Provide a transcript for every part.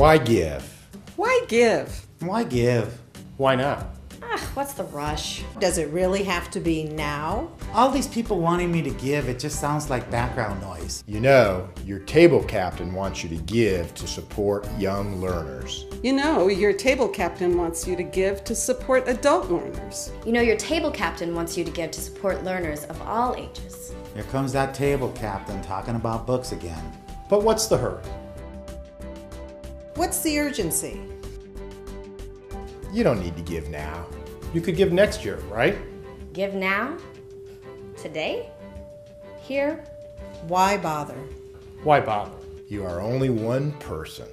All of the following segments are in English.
Why give? Why give? Why give? Why not? What's the rush? Does it really have to be now? All these people wanting me to give, it just sounds like background noise. You know, your table captain wants you to give to support young learners. You know, your table captain wants you to give to support adult learners. You know, your table captain wants you to give to support learners of all ages. Here comes that table captain talking about books again. But what's the hurry? What's the urgency? You don't need to give now. You could give next year, right? Give now? Today? Here? Why bother? Why bother? You are only one person.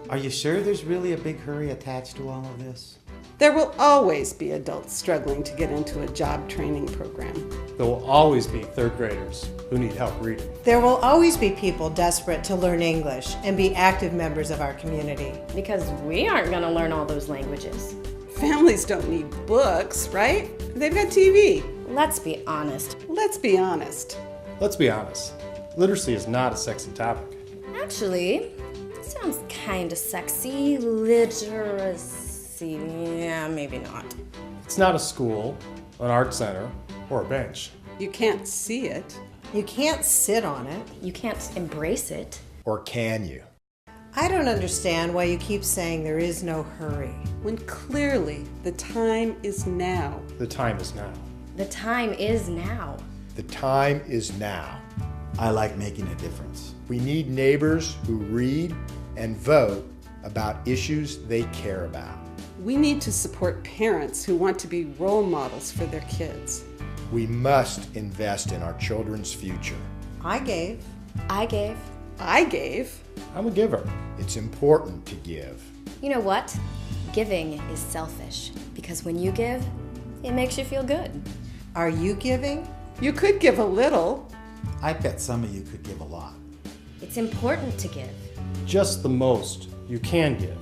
Are you sure there's really a big hurry attached to all of this? There will always be adults struggling to get into a job training program. There will always be third graders who need help reading. There will always be people desperate to learn English and be active members of our community. Because we aren't going to learn all those languages. Families don't need books, right? They've got TV. Let's be honest. Let's be honest. Let's be honest. Literacy is not a sexy topic. Actually, it sounds kind of sexy. Literacy. Yeah, maybe not. It's not a school, an art center, or a bench. You can't see it. You can't sit on it. You can't embrace it. Or can you? I don't understand why you keep saying there is no hurry, when clearly the time is now. The time is now. The time is now. The time is now. I like making a difference. We need neighbors who read and vote about issues they care about. We need to support parents who want to be role models for their kids. We must invest in our children's future. I gave. I gave. I gave. I'm a giver. It's important to give. You know what? Giving is selfish. Because when you give, it makes you feel good. Are you giving? You could give a little. I bet some of you could give a lot. It's important to give. Just the most you can give.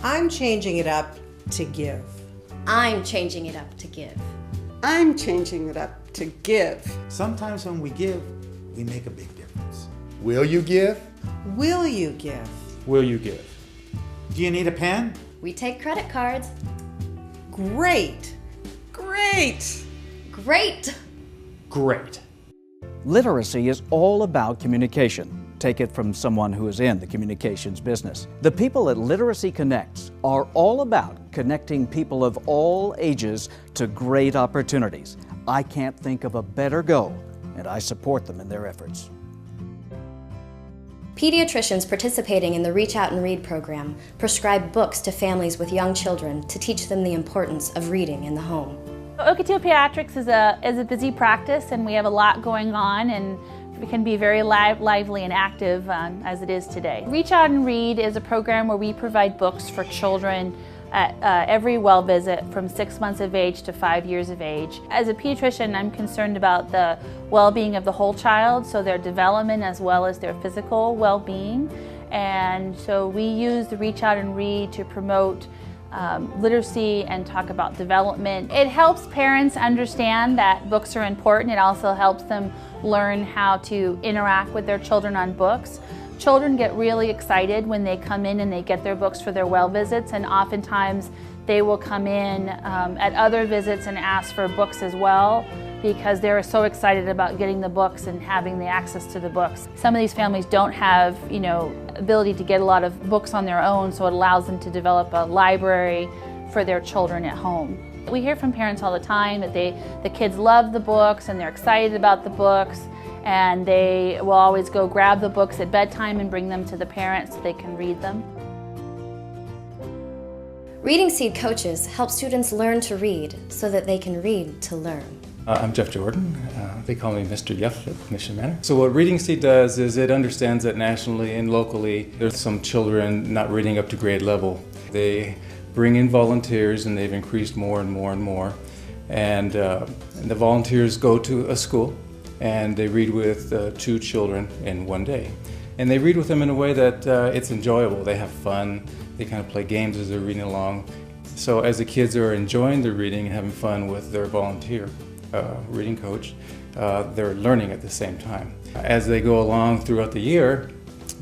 I'm changing it up to give. I'm changing it up to give. I'm changing it up to give. Sometimes when we give, we make a big difference. Will you give? Will you give? Will you give? Do you need a pen? We take credit cards. Great! Great! Great! Great. Literacy is all about communication. Take it from someone who is in the communications business. The people at Literacy Connects are all about connecting people of all ages to great opportunities. I can't think of a better goal, and I support them in their efforts. Pediatricians participating in the Reach Out and Read program prescribe books to families with young children to teach them the importance of reading in the home. Ocotillo Pediatrics is a busy practice, and we have a lot going on, and we can be very lively and active as it is today. Reach Out and Read is a program where we provide books for children at every well visit from 6 months of age to 5 years of age. As a pediatrician, I'm concerned about the well-being of the whole child, so their development as well as their physical well-being. And so we use the Reach Out and Read to promote literacy and talk about development. It helps parents understand that books are important. It also helps them learn how to interact with their children on books. Children get really excited when they come in and they get their books for their well visits, and oftentimes they will come in at other visits and ask for books as well, because they're so excited about getting the books and having the access to the books. Some of these families don't have, ability to get a lot of books on their own, so it allows them to develop a library for their children at home. We hear from parents all the time that the kids love the books and they're excited about the books, and they will always go grab the books at bedtime and bring them to the parents so they can read them. Reading Seed coaches help students learn to read so that they can read to learn. I'm Jeff Jordan. They call me Mr. Yuff at Mission Manor. So what Reading Seed does is it understands that nationally and locally there's some children not reading up to grade level. They bring in volunteers, and they've increased more and more and more. And the volunteers go to a school and they read with 2 children in one day. And they read with them in a way that it's enjoyable. They have fun. They kind of play games as they're reading along. So as the kids are enjoying their reading and having fun with their volunteer reading coach, they're learning at the same time. As they go along throughout the year,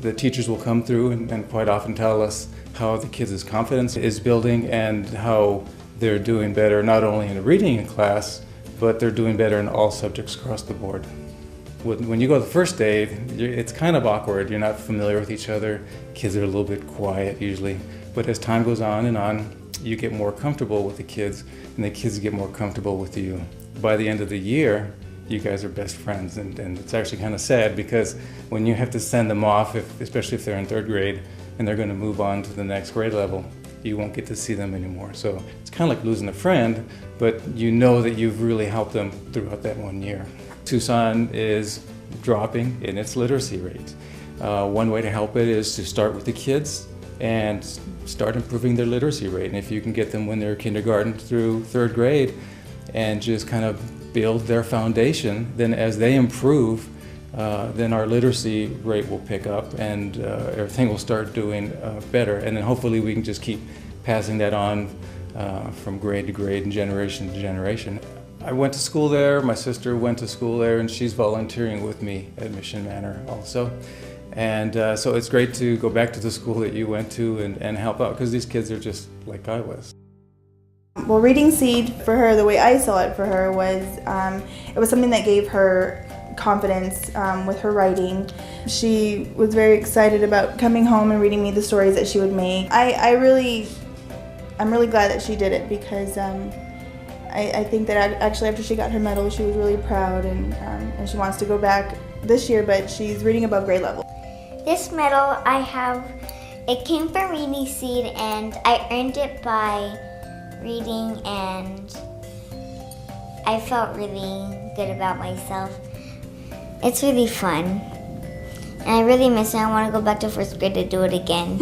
the teachers will come through and quite often tell us how the kids' confidence is building and how they're doing better not only in reading in class, but they're doing better in all subjects across the board. When you go the first day, it's kind of awkward. You're not familiar with each other. Kids are a little bit quiet usually. But as time goes on, you get more comfortable with the kids, and the kids get more comfortable with you. By the end of the year, you guys are best friends, and it's actually kind of sad because when you have to send them off, especially if they're in third grade and they're going to move on to the next grade level, you won't get to see them anymore. So it's kind of like losing a friend, but you know that you've really helped them throughout that 1 year. Tucson is dropping in its literacy rate. One way to help it is to start with the kids and start improving their literacy rate. And if you can get them when they're kindergarten through third grade and just kind of build their foundation, then as they improve, then our literacy rate will pick up and everything will start doing better. And then hopefully we can just keep passing that on from grade to grade and generation to generation. I went to school there, my sister went to school there, and she's volunteering with me at Mission Manor also. And so it's great to go back to the school that you went to and help out, because these kids are just like I was. Well, Reading Seed for her, the way I saw it for her, was it was something that gave her confidence with her writing. She was very excited about coming home and reading me the stories that she would make. I'm really glad that she did it, because I think that actually after she got her medal, she was really proud, and she wants to go back this year, but she's reading above grade level. This medal it came from Reading Seed, and I earned it by reading, and I felt really good about myself. It's really fun, and I really miss it. I want to go back to first grade to do it again.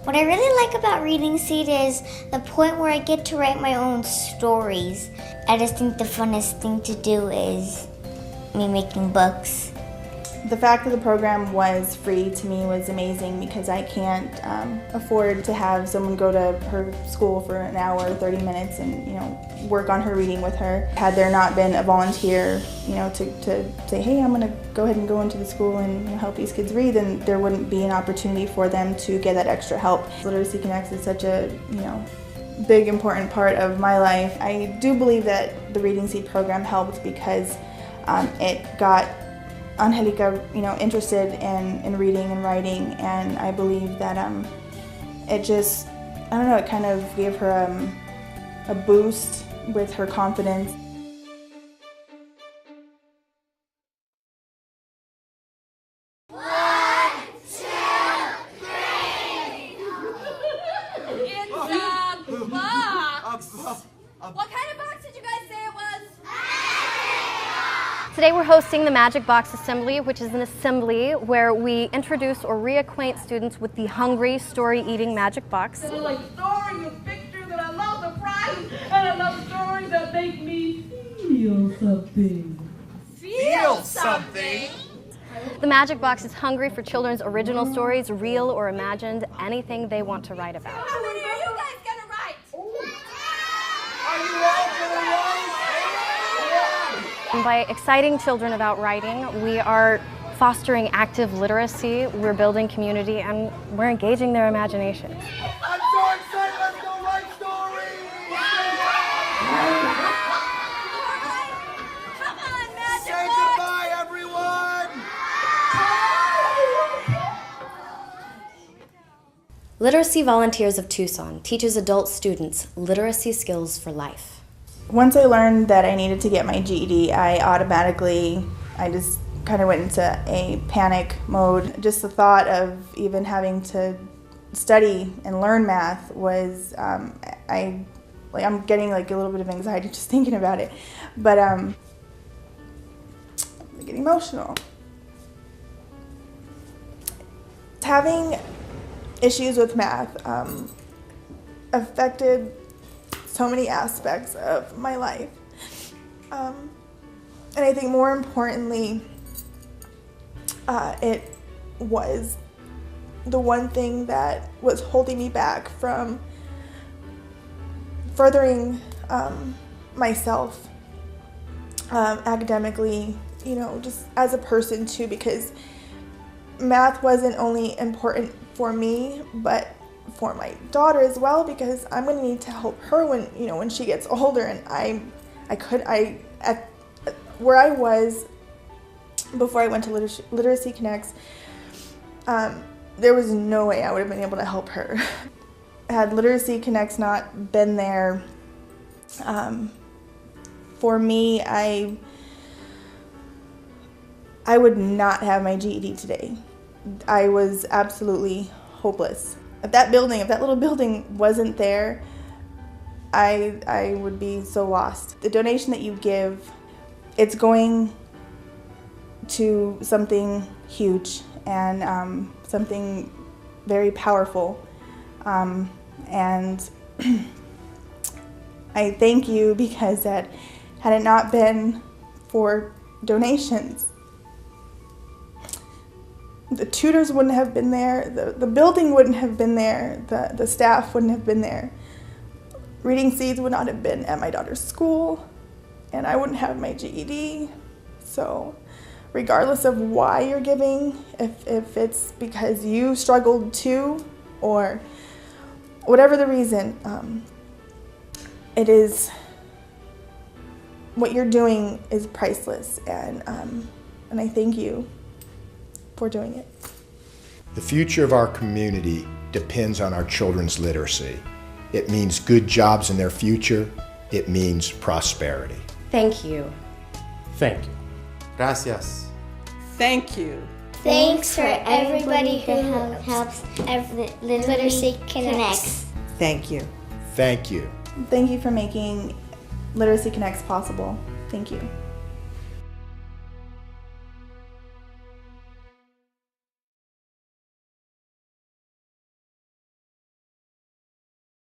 What I really like about Reading Seed is the point where I get to write my own stories. I just think the funnest thing to do is me making books. The fact that the program was free to me was amazing, because I can't afford to have someone go to her school for an hour, 30 minutes, and work on her reading with her. Had there not been a volunteer, to say, hey, I'm going to go ahead and go into the school and help these kids read, then there wouldn't be an opportunity for them to get that extra help. Literacy Connects is such a big, important part of my life. I do believe that the Reading Seed program helped because it got Angelica, interested in reading and writing, and I believe that it just, it kind of gave her a boost with her confidence. What kind of box did you guys say it was? Today we're hosting the Magic Box Assembly, which is an assembly where we introduce or reacquaint students with the hungry, story-eating Magic Box. I like stories with pictures, and I love the prizes, and I love stories that make me feel something. Feel something? The Magic Box is hungry for children's original stories, real or imagined, anything they want to write about. How many are you guys gonna write? Are you all gonna write? And by exciting children about writing, we are fostering active literacy, we're building community, and we're engaging their imaginations. I'm so excited, let's go write stories! Come on, Magic Say Box! goodbye, everyone! Literacy Volunteers of Tucson teaches adult students literacy skills for life. Once I learned that I needed to get my GED, I just kind of went into a panic mode. Just the thought of even having to study and learn math was, I'm getting like a little bit of anxiety just thinking about it. But I'm getting emotional. Having issues with math affected so many aspects of my life. And I think more importantly, it was the one thing that was holding me back from furthering myself academically, just as a person too, because math wasn't only important for me, but for my daughter as well, because I'm going to need to help her when she gets older. And where I was before I went to Literacy Connects, there was no way I would have been able to help her. Had Literacy Connects not been there, for me, I would not have my GED today. I was absolutely hopeless. If that little building wasn't there, I would be so lost. The donation that you give, it's going to something huge and something very powerful. And I thank you, because had it not been for donations, the tutors wouldn't have been there, the building wouldn't have been there, the staff wouldn't have been there. Reading Seeds would not have been at my daughter's school, and I wouldn't have my GED. So regardless of why you're giving, if it's because you struggled too, or whatever the reason, it is, what you're doing is priceless, and I thank you for doing it. The future of our community depends on our children's literacy. It means good jobs in their future. It means prosperity. Thank you. Thank you. Gracias. Thank you. Thanks for everybody who helps Literacy Connects. Thank you. Thank you. Thank you for making Literacy Connects possible. Thank you.